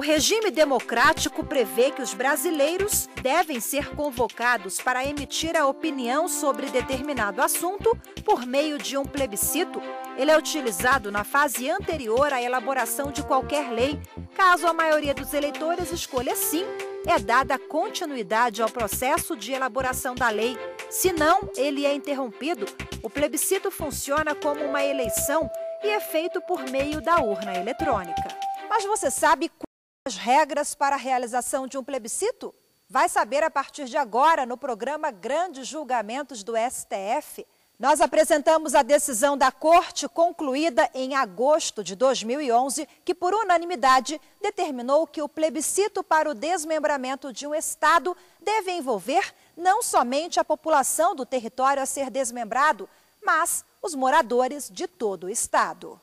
regime democrático prevê que os brasileiros devem ser convocados para emitir a opinião sobre determinado assunto por meio de um plebiscito. Ele é utilizado na fase anterior à elaboração de qualquer lei. Caso a maioria dos eleitores escolha sim, é dada continuidade ao processo de elaboração da lei. Se não, ele é interrompido. O plebiscito funciona como uma eleição e é feito por meio da urna eletrônica. Mas você sabe as regras para a realização de um plebiscito? Vai saber a partir de agora no programa Grandes Julgamentos do STF. Nós apresentamos a decisão da Corte concluída em agosto de 2011, que por unanimidade determinou que o plebiscito para o desmembramento de um Estado deve envolver não somente a população do território a ser desmembrado, mas os moradores de todo o Estado.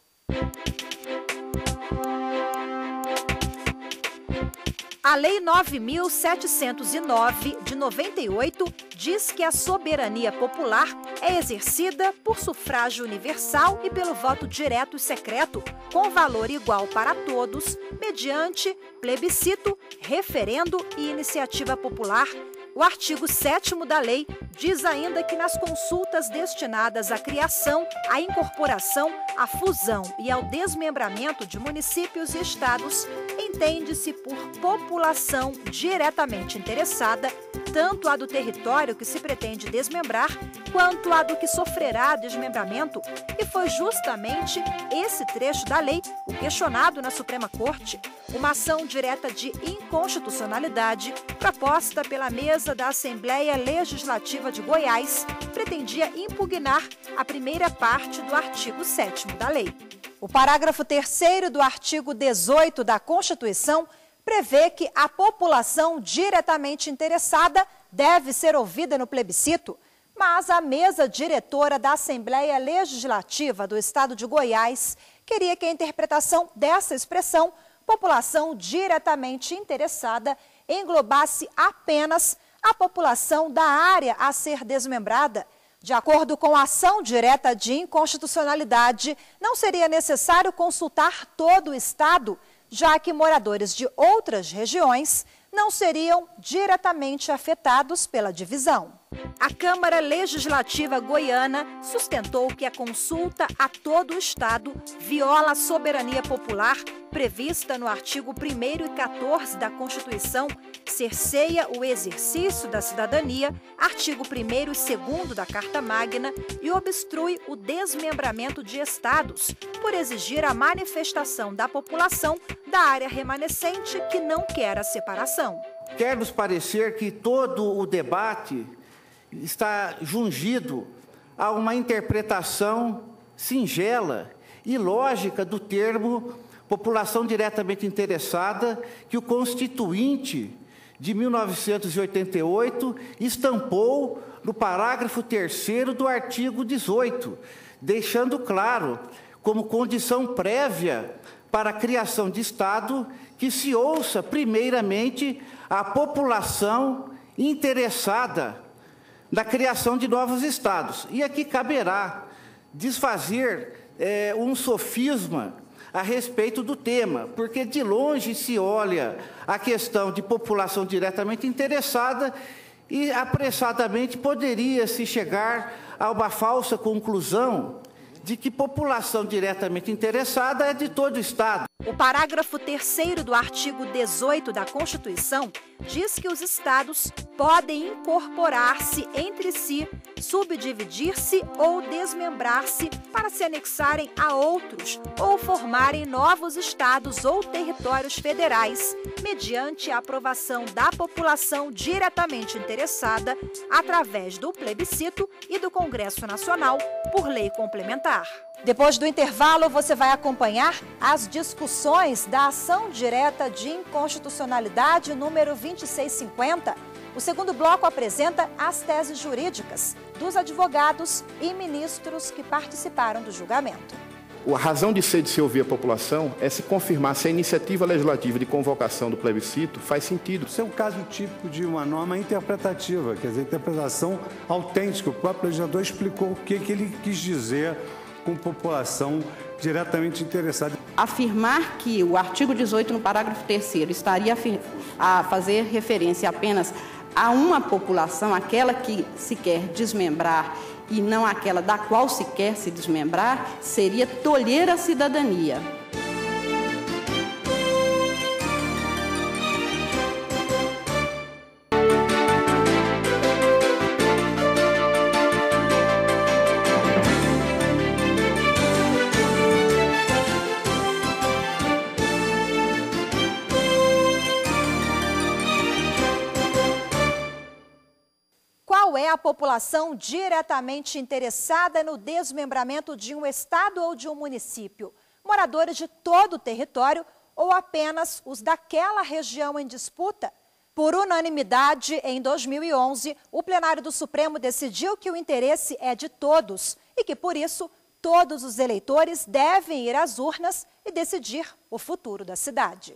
A Lei 9.709, de 98, diz que a soberania popular é exercida por sufrágio universal e pelo voto direto e secreto, com valor igual para todos, mediante plebiscito, referendo e iniciativa popular. O artigo 7º da lei diz ainda que nas consultas destinadas à criação, à incorporação, à fusão e ao desmembramento de municípios e estados, entende-se por população diretamente interessada, tanto a do território que se pretende desmembrar, quanto a do que sofrerá desmembramento. E foi justamente esse trecho da lei o questionado na Suprema Corte. Uma ação direta de inconstitucionalidade, proposta pela mesa da Assembleia Legislativa de Goiás, pretendia impugnar a primeira parte do artigo 7º da lei. O parágrafo 3º do artigo 18 da Constituição prevê que a população diretamente interessada deve ser ouvida no plebiscito, mas a mesa diretora da Assembleia Legislativa do Estado de Goiás queria que a interpretação dessa expressão, população diretamente interessada, englobasse apenas a população da área a ser desmembrada. De acordo com a ação direta de inconstitucionalidade, não seria necessário consultar todo o Estado, já que moradores de outras regiões não seriam diretamente afetados pela divisão. A Câmara Legislativa goiana sustentou que a consulta a todo o Estado viola a soberania popular prevista no artigo 1º e 14 da Constituição, cerceia o exercício da cidadania, artigo 1º e 2º da Carta Magna, e obstrui o desmembramento de estados, por exigir a manifestação da população da área remanescente que não quer a separação. Quer nos parecer que todo o debate está jungido a uma interpretação singela e lógica do termo população diretamente interessada, que o Constituinte de 1988 estampou no parágrafo 3º do artigo 18, deixando claro, como condição prévia para a criação de Estado, que se ouça primeiramente a população interessada na criação de novos estados. E aqui caberá desfazer um sofisma a respeito do tema, porque de longe se olha a questão de população diretamente interessada e apressadamente poderia-se chegar a uma falsa conclusão de que população diretamente interessada é de todo o Estado. O parágrafo 3º do artigo 18 da Constituição diz que os estados podem incorporar-se entre si, subdividir-se ou desmembrar-se para se anexarem a outros ou formarem novos estados ou territórios federais, mediante a aprovação da população diretamente interessada através do plebiscito e do Congresso Nacional por lei complementar. Depois do intervalo, você vai acompanhar as discussões da ação direta de inconstitucionalidade número 2650. O segundo bloco apresenta as teses jurídicas dos advogados e ministros que participaram do julgamento. A razão de ser ouvir a população é se confirmar se a iniciativa legislativa de convocação do plebiscito faz sentido. Isso é um caso típico de uma norma interpretativa, quer dizer, interpretação autêntica. O próprio legislador explicou o que ele quis dizer com população diretamente interessada. Afirmar que o artigo 18, no parágrafo 3º, estaria a fazer referência apenas a uma população, aquela que se quer desmembrar e não aquela da qual se quer se desmembrar, seria tolher a cidadania. Qual é a população diretamente interessada no desmembramento de um estado ou de um município? Moradores de todo o território ou apenas os daquela região em disputa? Por unanimidade, em 2011, o plenário do Supremo decidiu que o interesse é de todos e que, por isso, todos os eleitores devem ir às urnas e decidir o futuro da cidade.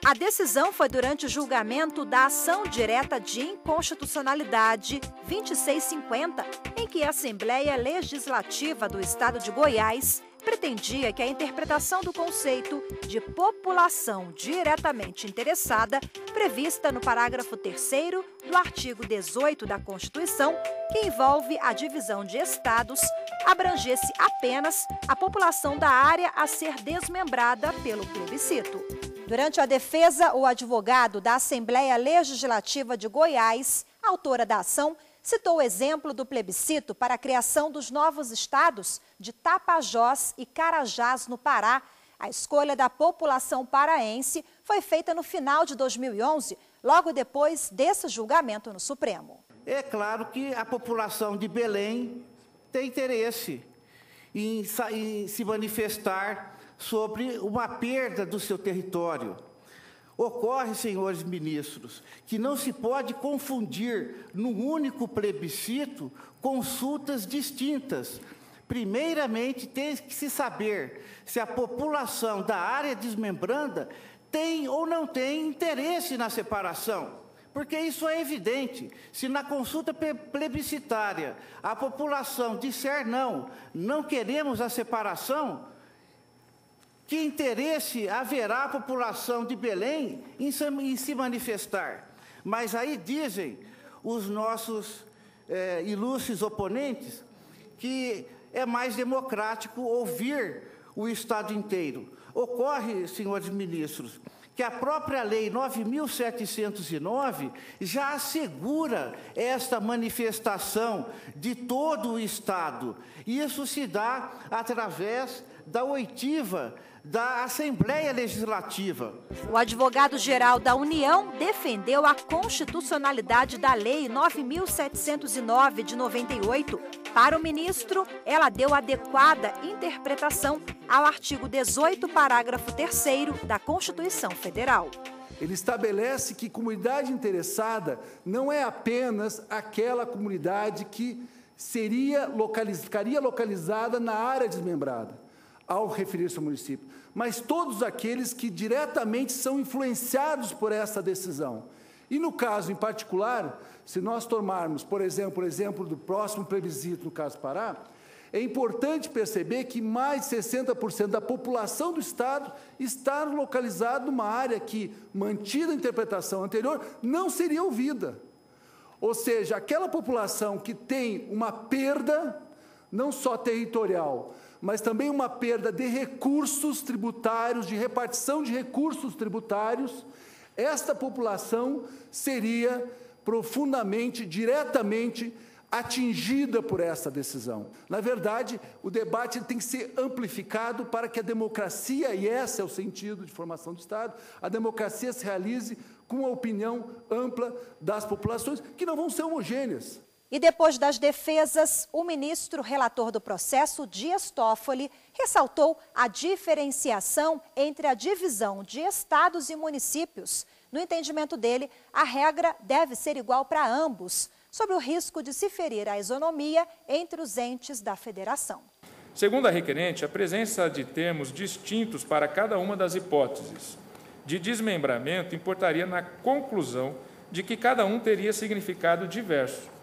A decisão foi durante o julgamento da ação direta de inconstitucionalidade 2650, em que a Assembleia Legislativa do Estado de Goiás pretendia que a interpretação do conceito de população diretamente interessada, prevista no parágrafo 3º do artigo 18 da Constituição, que envolve a divisão de estados, abrangesse apenas a população da área a ser desmembrada pelo plebiscito. Durante a defesa, o advogado da Assembleia Legislativa de Goiás, autora da ação, citou o exemplo do plebiscito para a criação dos novos estados de Tapajós e Carajás, no Pará. A escolha da população paraense foi feita no final de 2011, logo depois desse julgamento no Supremo. É claro que a população de Belém tem interesse em se manifestar sobre uma perda do seu território. Ocorre, senhores ministros, que não se pode confundir num único plebiscito consultas distintas. Primeiramente, tem que se saber se a população da área desmembranda tem ou não tem interesse na separação. Porque isso é evidente. Se na consulta plebiscitária a população disser não queremos a separação, que interesse haverá a população de Belém em se manifestar? Mas aí dizem os nossos ilustres oponentes que é mais democrático ouvir o Estado inteiro. Ocorre, senhores ministros, que a própria Lei 9.709 já assegura esta manifestação de todo o Estado. Isso se dá através da oitiva da Assembleia Legislativa. O advogado-geral da União defendeu a constitucionalidade da Lei 9.709 de 98. Para o ministro, ela deu adequada interpretação ao artigo 18, parágrafo 3º da Constituição Federal. Ele estabelece que comunidade interessada não é apenas aquela comunidade que ficaria localizada na área desmembrada, ao referir-se ao município, mas todos aqueles que diretamente são influenciados por essa decisão. E no caso em particular, se nós tomarmos, por exemplo, o exemplo do próximo plebiscito, no caso Pará, é importante perceber que mais de 60% da população do Estado está localizada numa área que, mantida a interpretação anterior, não seria ouvida. Ou seja, aquela população que tem uma perda, não só territorial, mas também uma perda de recursos tributários, de repartição de recursos tributários, esta população seria profundamente, diretamente atingida por essa decisão. Na verdade, o debate tem que ser amplificado para que a democracia, e esse é o sentido de formação do Estado, a democracia se realize com a opinião ampla das populações, que não vão ser homogêneas. E depois das defesas, o ministro relator do processo, Dias Toffoli, ressaltou a diferenciação entre a divisão de estados e municípios. No entendimento dele, a regra deve ser igual para ambos, sob o risco de se ferir a isonomia entre os entes da federação. Segundo a requerente, a presença de termos distintos para cada uma das hipóteses de desmembramento importaria na conclusão de que cada um teria significado diverso.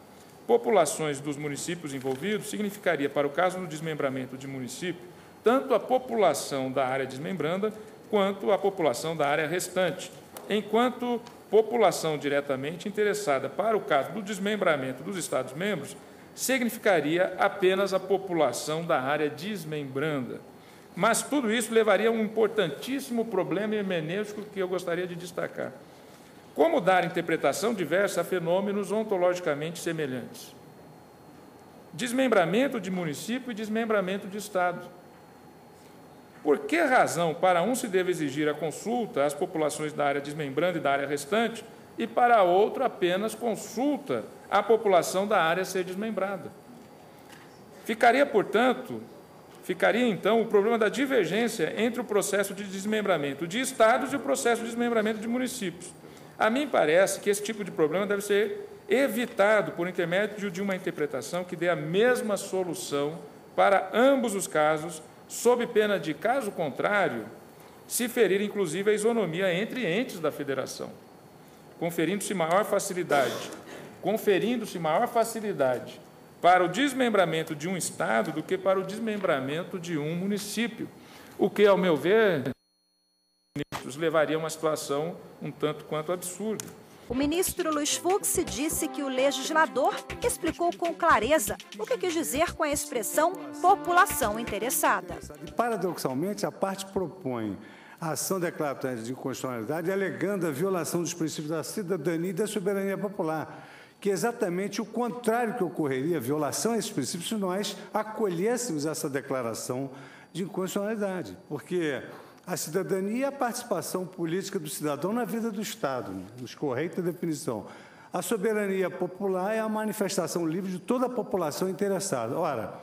populações dos municípios envolvidos significaria, para o caso do desmembramento de município, tanto a população da área desmembranda quanto a população da área restante, enquanto população diretamente interessada para o caso do desmembramento dos Estados-membros significaria apenas a população da área desmembranda. Mas tudo isso levaria a um importantíssimo problema hermenêutico que eu gostaria de destacar. Como dar interpretação diversa a fenômenos ontologicamente semelhantes? Desmembramento de município e desmembramento de Estado. Por que razão para um se deve exigir a consulta às populações da área desmembranda e da área restante e para outro apenas consulta à população da área a ser desmembrada? Ficaria, então, o problema da divergência entre o processo de desmembramento de Estados e o processo de desmembramento de municípios. A mim parece que esse tipo de problema deve ser evitado por intermédio de uma interpretação que dê a mesma solução para ambos os casos, sob pena de, caso contrário, se ferir, inclusive, a isonomia entre entes da federação, conferindo-se maior facilidade para o desmembramento de um Estado do que para o desmembramento de um município, o que, ao meu ver, levaria a uma situação um tanto quanto absurda. O ministro Luiz Fux disse que o legislador explicou com clareza o que quis dizer com a expressão população interessada. Paradoxalmente, a parte propõe a ação declaratória de inconstitucionalidade alegando a violação dos princípios da cidadania e da soberania popular, que é exatamente o contrário que ocorreria, a violação a esses princípios, se nós acolhêssemos essa declaração de inconstitucionalidade, porque a cidadania é a participação política do cidadão na vida do Estado, nos correta definição. A soberania popular é a manifestação livre de toda a população interessada. Ora,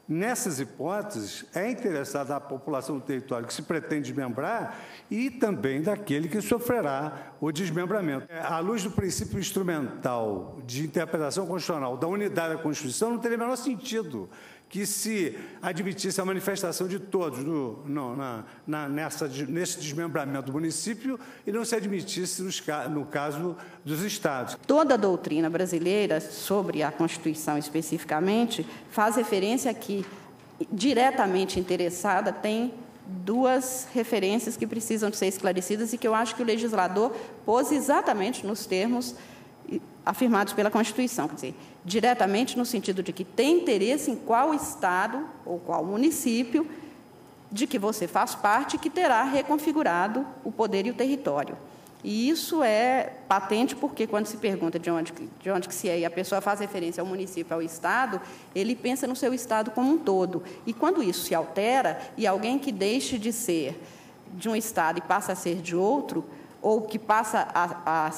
nessas hipóteses, é interessada a população do território que se pretende desmembrar e também daquele que sofrerá o desmembramento. À luz do princípio instrumental de interpretação constitucional da unidade da Constituição, não teria o menor sentido que se admitisse a manifestação de todos nesse desmembramento do município e não se admitisse no caso dos Estados. Toda a doutrina brasileira, sobre a Constituição especificamente, faz referência a que, diretamente interessada, tem duas referências que precisam de ser esclarecidas e que eu acho que o legislador pôs exatamente nos termos afirmados pela Constituição, quer dizer, diretamente no sentido de que tem interesse em qual Estado ou qual município de que você faz parte que terá reconfigurado o poder e o território. E isso é patente porque, quando se pergunta de onde que se é e a pessoa faz referência ao município, ao Estado, ele pensa no seu Estado como um todo. E, quando isso se altera, e alguém que deixe de ser de um Estado e passa a ser de outro, ou que passa a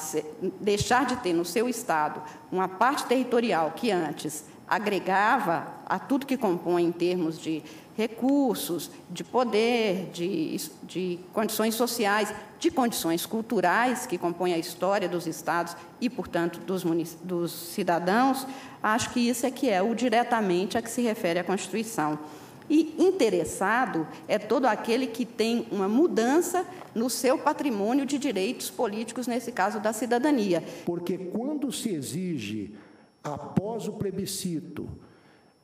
deixar de ter no seu Estado uma parte territorial que antes agregava a tudo que compõe em termos de recursos, de poder, de condições sociais, de condições culturais que compõem a história dos Estados e, portanto, dos cidadãos, acho que isso é que é o diretamente a que se refere a Constituição. E interessado é todo aquele que tem uma mudança no seu patrimônio de direitos políticos, nesse caso da cidadania. Porque quando se exige, após o plebiscito,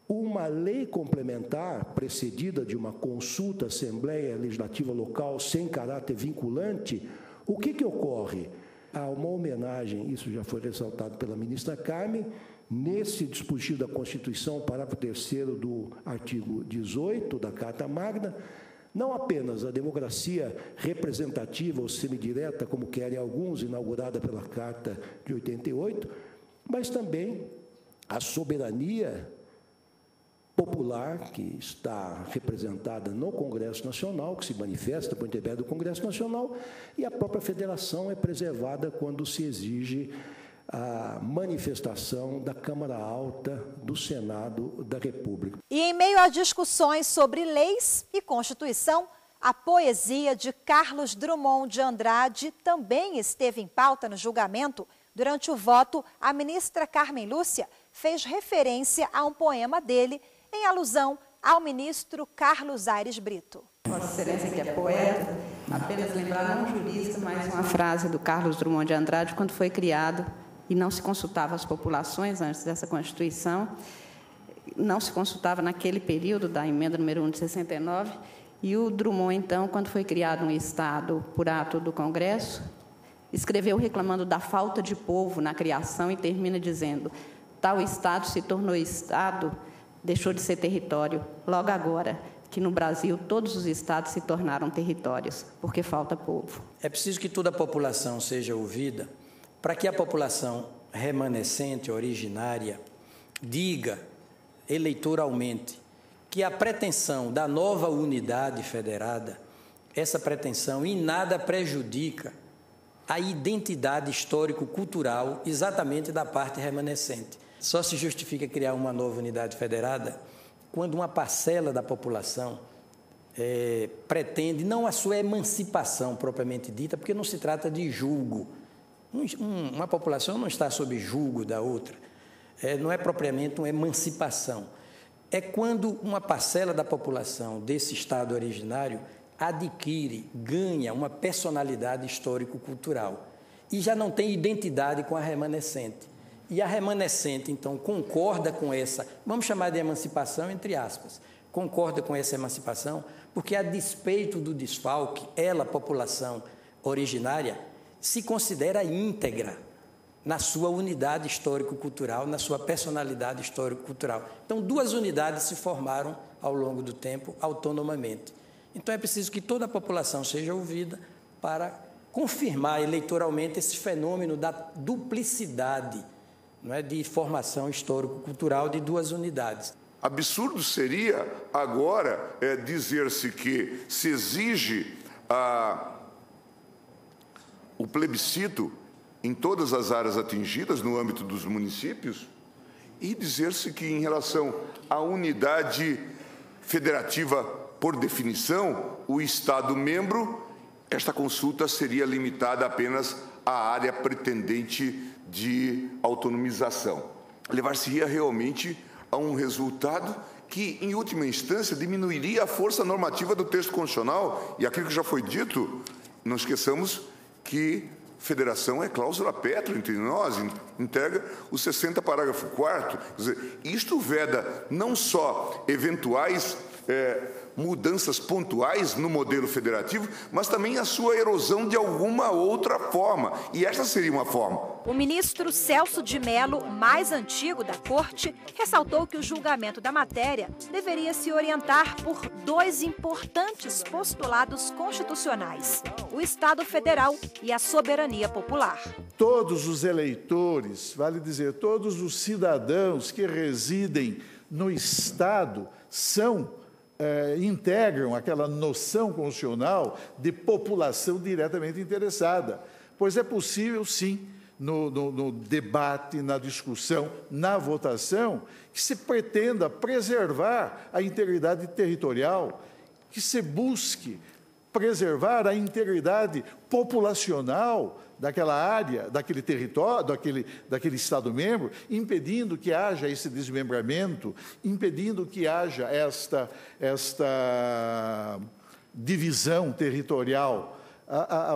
uma lei complementar precedida de uma consulta à Assembleia Legislativa Local sem caráter vinculante, o que ocorre? Há uma homenagem, isso já foi ressaltado pela ministra Carmen, nesse dispositivo da Constituição, parágrafo 3º do artigo 18 da Carta Magna, não apenas a democracia representativa ou semidireta, como querem alguns, inaugurada pela Carta de 88, mas também a soberania popular, que está representada no Congresso Nacional, que se manifesta por intermédio do Congresso Nacional, e a própria federação é preservada quando se exige a manifestação da Câmara Alta do Senado da República. E em meio a discussões sobre leis e Constituição, a poesia de Carlos Drummond de Andrade também esteve em pauta no julgamento. Durante o voto, a ministra Carmen Lúcia fez referência a um poema dele, em alusão ao ministro Carlos Aires Brito. Vossa Excelência, que é poeta, apenas lembrar, não jurista, mas uma frase do Carlos Drummond de Andrade, quando foi criado e não se consultava as populações antes dessa Constituição, não se consultava naquele período da emenda número 1 de 69, e o Drummond, então, quando foi criado um Estado por ato do Congresso, escreveu reclamando da falta de povo na criação e termina dizendo: tal Estado se tornou Estado, deixou de ser território, logo agora que no Brasil todos os estados se tornaram territórios, porque falta povo. É preciso que toda a população seja ouvida, para que a população remanescente, originária, diga eleitoralmente que a pretensão da nova unidade federada, essa pretensão em nada prejudica a identidade histórico-cultural exatamente da parte remanescente. Só se justifica criar uma nova unidade federada quando uma parcela da população pretende, não a sua emancipação propriamente dita, porque não se trata de julgo. Uma população não está sob julgo da outra. Não é propriamente uma emancipação. É quando uma parcela da população desse Estado originário adquire, ganha uma personalidade histórico-cultural e já não tem identidade com a remanescente. E a remanescente, então, concorda com essa, vamos chamar de emancipação, entre aspas, concorda com essa emancipação, porque, a despeito do desfalque, ela, a população originária, se considera íntegra na sua unidade histórico-cultural, na sua personalidade histórico-cultural. Então, duas unidades se formaram, ao longo do tempo, autonomamente. Então, é preciso que toda a população seja ouvida para confirmar eleitoralmente esse fenômeno da duplicidade, não é, de formação histórico-cultural de duas unidades. Absurdo seria agora dizer-se que se exige o plebiscito em todas as áreas atingidas no âmbito dos municípios e dizer-se que, em relação à unidade federativa por definição, o Estado-membro, esta consulta seria limitada apenas à área pretendente de autonomização. Levar-se-ia realmente a um resultado que, em última instância, diminuiria a força normativa do texto constitucional. E aquilo que já foi dito, não esqueçamos que federação é cláusula pétrea entre nós, entrega o 60, parágrafo 4º. Quer dizer, isto veda não só eventuais mudanças pontuais no modelo federativo, mas também a sua erosão de alguma outra forma. E esta seria uma forma. O ministro Celso de Mello, mais antigo da Corte, ressaltou que o julgamento da matéria deveria se orientar por dois importantes postulados constitucionais: o Estado Federal e a soberania popular. Todos os eleitores, vale dizer, todos os cidadãos que residem no Estado integram aquela noção constitucional de população diretamente interessada, pois é possível, sim, no debate, na discussão, na votação, que se pretenda preservar a integridade territorial, que se busque preservar a integridade populacional daquela área, daquele território, daquele Estado-membro, impedindo que haja esse desmembramento, impedindo que haja esta divisão territorial.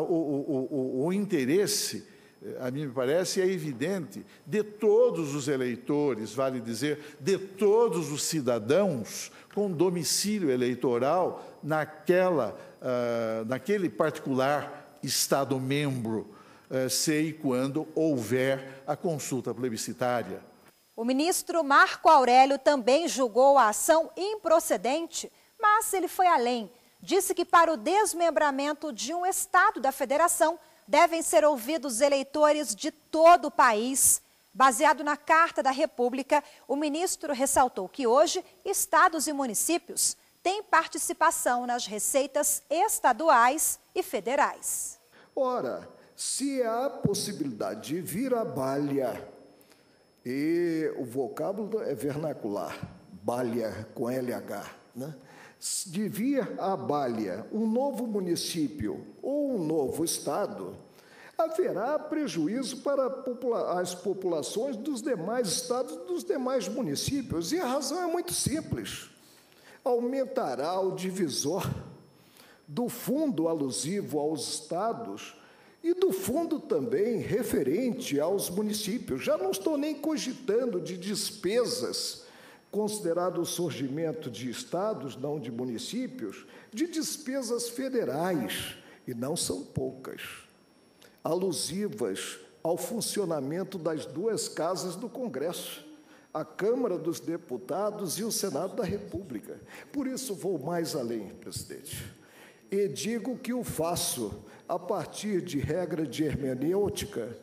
O interesse, a mim me parece, é evidente, de todos os eleitores, vale dizer, de todos os cidadãos com domicílio eleitoral naquele particular Estado-membro, se e quando houver a consulta plebiscitária. O ministro Marco Aurélio também julgou a ação improcedente, mas ele foi além. Disse que para o desmembramento de um Estado da Federação devem ser ouvidos eleitores de todo o país. Baseado na Carta da República, o ministro ressaltou que hoje estados e municípios têm participação nas receitas estaduais e federais. Ora, se há possibilidade de vir à balha, e o vocábulo é vernacular, balha com LH, né? De vir à balha um novo município ou um novo estado, haverá prejuízo para as populações dos demais estados, dos demais municípios, e a razão é muito simples. Aumentará o divisor do fundo alusivo aos estados e do fundo também referente aos municípios. Já não estou nem cogitando de despesas, considerado o surgimento de estados, não de municípios, de despesas federais, e não são poucas, alusivas ao funcionamento das duas casas do Congresso, a Câmara dos Deputados e o Senado da República. Por isso, vou mais além, presidente, e digo que o faço a partir de regra de hermenêutica,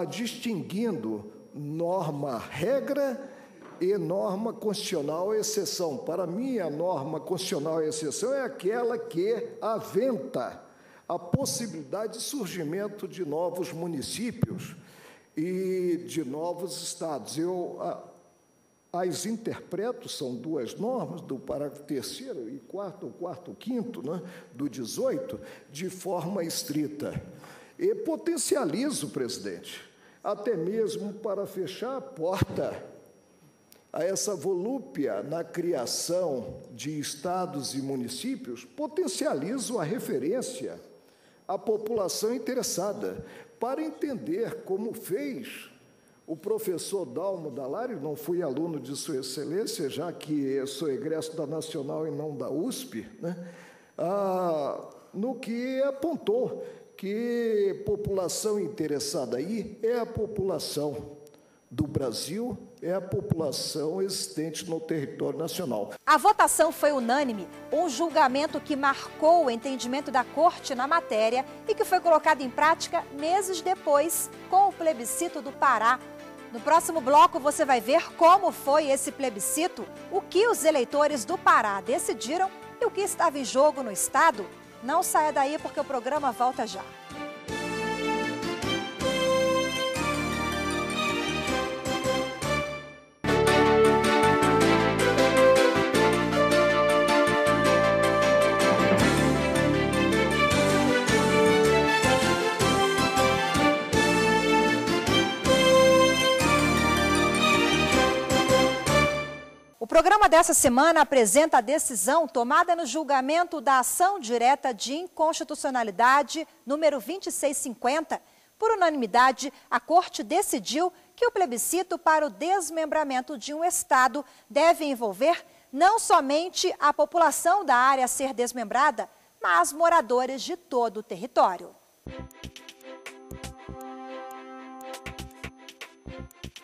distinguindo norma-regra e norma constitucional exceção. Para mim, a norma constitucional exceção é aquela que aventa a possibilidade de surgimento de novos municípios e de novos estados. Eu as interpreto, são duas normas, do parágrafo 3º e 4º, 5º, né, do 18, de forma estrita. E potencializo, presidente, até mesmo para fechar a porta a essa volúpia na criação de estados e municípios, potencializo a referência à população interessada, para entender como fez o professor Dalmo Dall'Aria. Não fui aluno de Sua Excelência, já que sou egresso da Nacional e não da USP, né? No que apontou que população interessada aí é a população do Brasil, é a população existente no território nacional. A votação foi unânime, um julgamento que marcou o entendimento da Corte na matéria e que foi colocado em prática meses depois, com o plebiscito do Pará. No próximo bloco você vai ver como foi esse plebiscito, o que os eleitores do Pará decidiram e o que estava em jogo no estado. Não saia daí porque o programa volta já. O programa dessa semana apresenta a decisão tomada no julgamento da ação direta de inconstitucionalidade número 2650. Por unanimidade, a Corte decidiu que o plebiscito para o desmembramento de um estado deve envolver não somente a população da área a ser desmembrada, mas moradores de todo o território.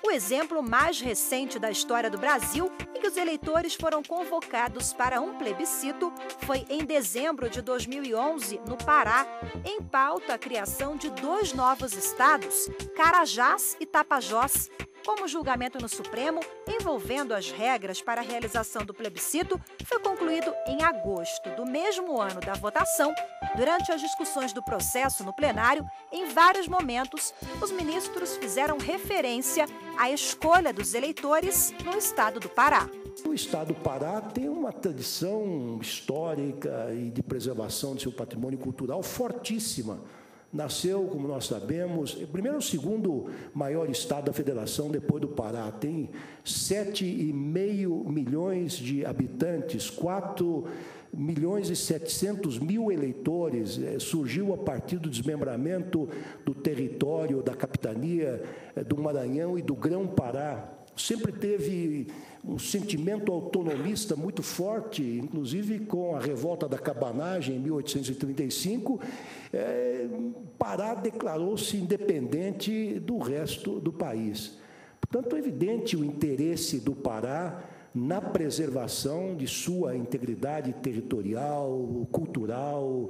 O exemplo mais recente da história do Brasil em que os eleitores foram convocados para um plebiscito foi em dezembro de 2011, no Pará, em pauta a criação de 2 novos estados, Carajás e Tapajós. Como o julgamento no Supremo, envolvendo as regras para a realização do plebiscito, foi concluído em agosto do mesmo ano da votação. Durante as discussões do processo no plenário, em vários momentos, os ministros fizeram referência à escolha dos eleitores no estado do Pará. O estado do Pará tem uma tradição histórica e de preservação de seu patrimônio cultural fortíssima. Nasceu, como nós sabemos, primeiro o segundo maior estado da federação depois do Pará. Tem 7,5 milhões de habitantes, 4.700.000 eleitores. Surgiu a partir do desmembramento do território da capitania do Maranhão e do Grão-Pará. Sempre teve um sentimento autonomista muito forte, inclusive com a revolta da cabanagem em 1835, Pará declarou-se independente do resto do país. Portanto, é evidente o interesse do Pará na preservação de sua integridade territorial, cultural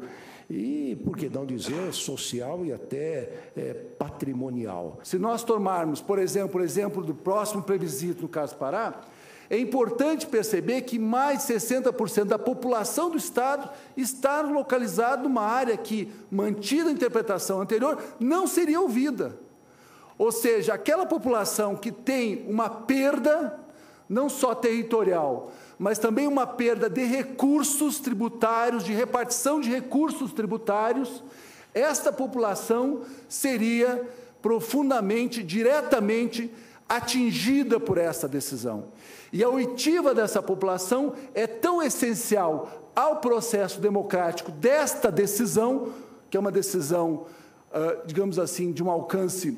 e, por que não dizer, social e até patrimonial. Se nós tomarmos, por exemplo, o exemplo do próximo plebiscito, no caso do Pará, é importante perceber que mais de 60% da população do estado está localizada numa área que, mantida a interpretação anterior, não seria ouvida. Ou seja, aquela população que tem uma perda, não só territorial, mas também uma perda de recursos tributários, de repartição de recursos tributários, esta população seria profundamente, diretamente atingida por essa decisão. E a oitiva dessa população é tão essencial ao processo democrático desta decisão, que é uma decisão digamos assim, de um alcance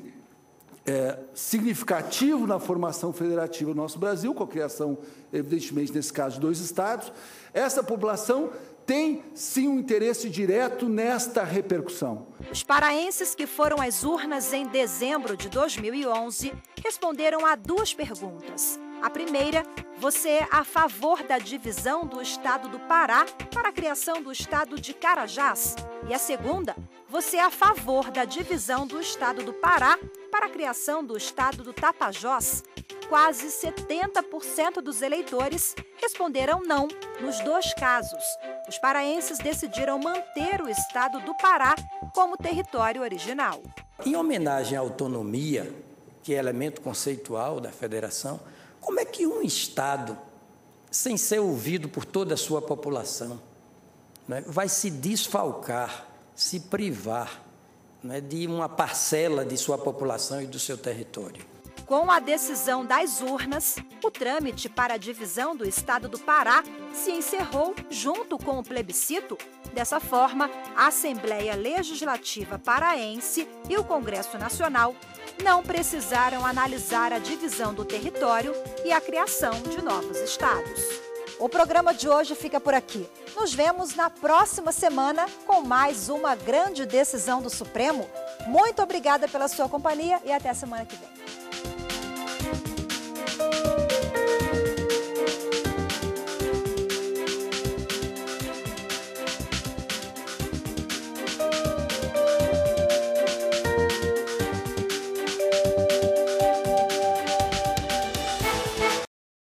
significativo na formação federativa do nosso Brasil, com a criação, evidentemente, nesse caso, de 2 estados, essa população tem, sim, um interesse direto nesta repercussão. Os paraenses que foram às urnas em dezembro de 2011 responderam a 2 perguntas. A primeira, você é a favor da divisão do estado do Pará para a criação do estado de Carajás? E a segunda, você é a favor da divisão do estado do Pará para a criação do estado do Tapajós? Quase 70% dos eleitores responderam não nos 2 casos. Os paraenses decidiram manter o estado do Pará como território original. Em homenagem à autonomia, que é elemento conceitual da federação, como é que um estado, sem ser ouvido por toda a sua população, vai se desfalcar, se privar de uma parcela de sua população e do seu território? Com a decisão das urnas, o trâmite para a divisão do estado do Pará se encerrou junto com o plebiscito. Dessa forma, a Assembleia Legislativa Paraense e o Congresso Nacional não precisaram analisar a divisão do território e a criação de novos estados. O programa de hoje fica por aqui. Nos vemos na próxima semana com mais uma grande decisão do Supremo. Muito obrigada pela sua companhia e até a semana que vem.